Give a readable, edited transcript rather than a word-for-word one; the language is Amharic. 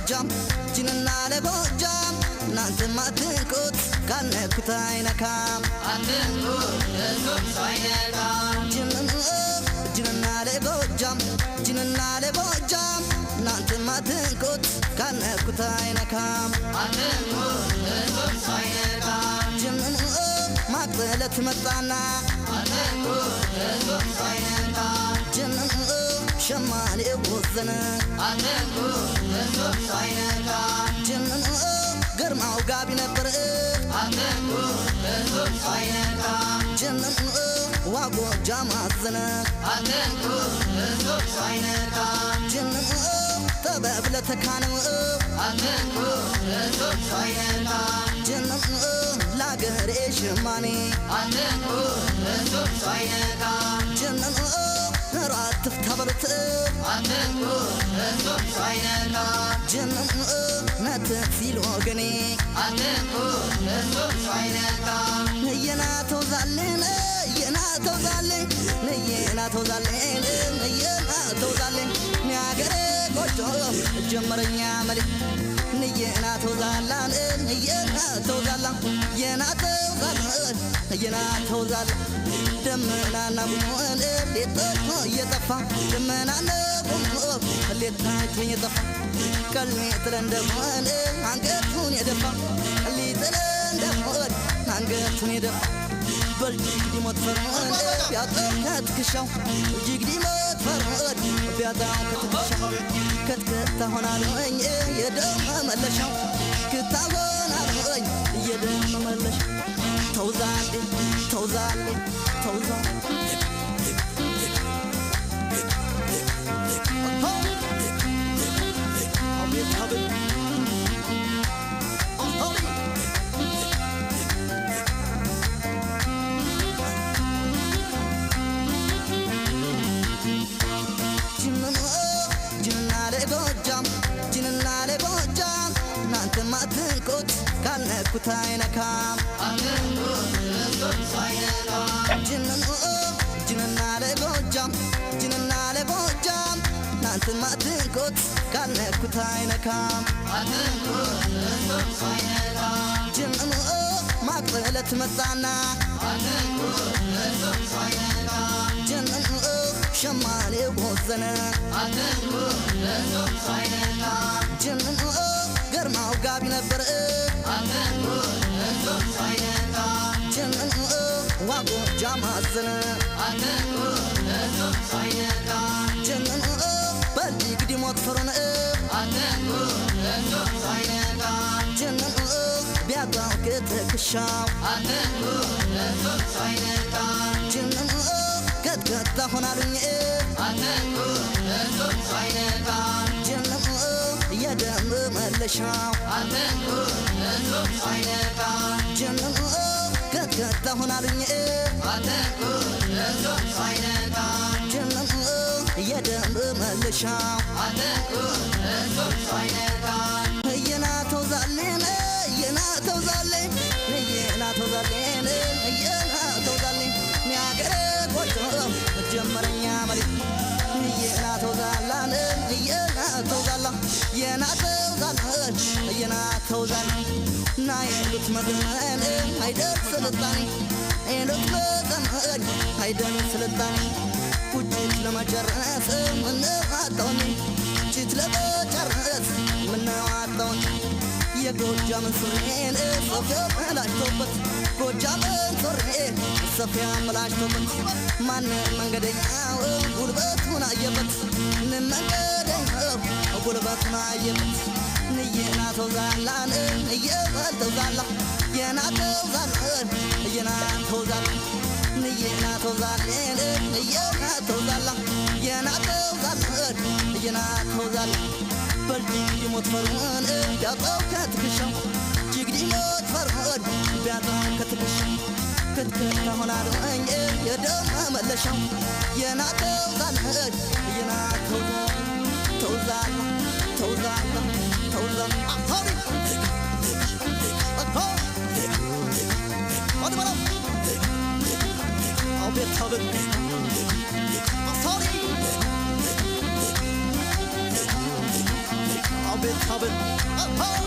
ለጎጃም ጅንና ለጎጃም እናንተ ማትንቁት ካነኩት አይነካም አትንኩት እሱም አይነካም ጅንና ለጎጃም ጅንና ለጎጃም እናንተ ማትንቁት ካነኩት አይነካም አትንኩት እሱም አይነካም ጅንን ማቅለለት መጣና አትንኩት እሱም አይነካም ጅንን ሸማኔ ወዘነ አትንኩት እሱም አይነካም ጅንን ግርማው ጋቢ ነበር አትንኩት እሱም አይነካም ጅንን ዋጎጃም አዘነ አትንኩት እሱም አይነካም ጅንን ጥበብ ለተካነው አትንኩት እሱም አይነካም ጅንን ላገሬ ሸማኔ አትንኩት እሱም አይነካም ጅንን ራት ትፍታበሉት አትንኩት እሱም አይነካም ጅንን ነትፊል ወገኔ አትንኩት እሱም አይነካም ነየናተው ዛለን ነየናተው ዛለን ነየናተው ዛለን ነየናተው ዛለን ሚያገሬ ቆጮ ጀመረኛ መሌ ነየናተው ዛላን ነየናተው ዛላ የናተው ዛላን ነየናተው ዛላ ደመናና ጉሞን ሌጦ እየጠፋ ደመናና ጉሞን ሌጣች እየጠፋ ቀልሜ ጥለንደሞን አንገቱን የደፋ ሊጥለ እንደሞን አንገቱን የደፋ በልጅግዲ ሞት ፈርሞን ቢያጣው ከትከሻው ጅግዲ ሞት ፈርሞን ቢያጣው ከትከሻው ከትከታ ሆናለኝ የደም መለሻው ክታ ሆናለኝ የደም መለሻው ተውዛሌ ተውዛሌ ተውዛሌ ጅንና ለጎጃም እናንተ ማትንቁት ካነኩት አይነካም አትንኩት እሱም አይነካም ጅንና ለጎጃም ጅንና ለጎጃም እናንተ ማትንቁት ካነኩት አይነካም አትንኩት እሱም አይነካም ጅንን ማቅለለት መጣና አትንኩት እሱም አይነካም ጅንን ሸማኔ ወዘነ አትንኩት እሱም አይነካም ጅንን ግርማው ጋቢ ነበር አትንኩት እሱም አይነካም ጅንን ዋጎጃም አዘነ አትንኩት እሱም አይነካም ጅንን በልጅግዲ ሞት ፈሮን አትንኩት እሱም አይነካም ጅንን ቢያጣው ከትከሻው አትንኩት እሱም አይነካም ጅንን ከትከታ ሆናሉኝ አትንኩት እሱም አይነካም ጅንን የደም መለሻው አትንኩት እሱም አይነካም ጅንን ከትከታ ሆናሉኝ አትንኩት እሱም አይነካም ጅንን የደም መለሻው አትንኩት እሱም አይነካም ነየናተው ዛለን ነየናተው ዛለን ነየናተው ዛለን ነየናተው ዛለን ሚያገሬ ቆጮ ጀመረኛ መሌ ነየናተው ዛላን ነየናተው ዛላ የናተው ዛላን ነየናተው ዛላ ናይሉት መገመን አይደር ስልጣኔ አይሉት መገመን አይደር ስልጣኔ ውጭት ለመጨረስ ምንዋጣውኝ ውጭት ለመጨረስ ምንዋጣውኝ የጎጃምን ሱሬን ሰፊያ መላሽቶበት ጎጃምን ሱሬን ሰፊያ መላሽቶበት ማንም መንገደኛው ጉልበቱን አየበት መንገደኛው ጉልበቱን አየበት ነየናተው ዛላን ነየናተው ዛላ የናተው ዛላን የናተው ዛላ ነየናተው ዛላን ነየናተው ዛላ የናተው ዛላን የናተው ዛላ በልጅግዲ ሞት ፈርሞን ቢያጣው ከትከሻው ጅግዲ ሞት ፈርሞን ቢያጣው ከትከሻው ክትከታ ሆናለኝ የደም መለሻው የናተው ዛላን የናተው ተውዛላ ተውዛላ ተውዛላ አሆሪ ቤታብን አሳሪ አቤት አቤት አቤት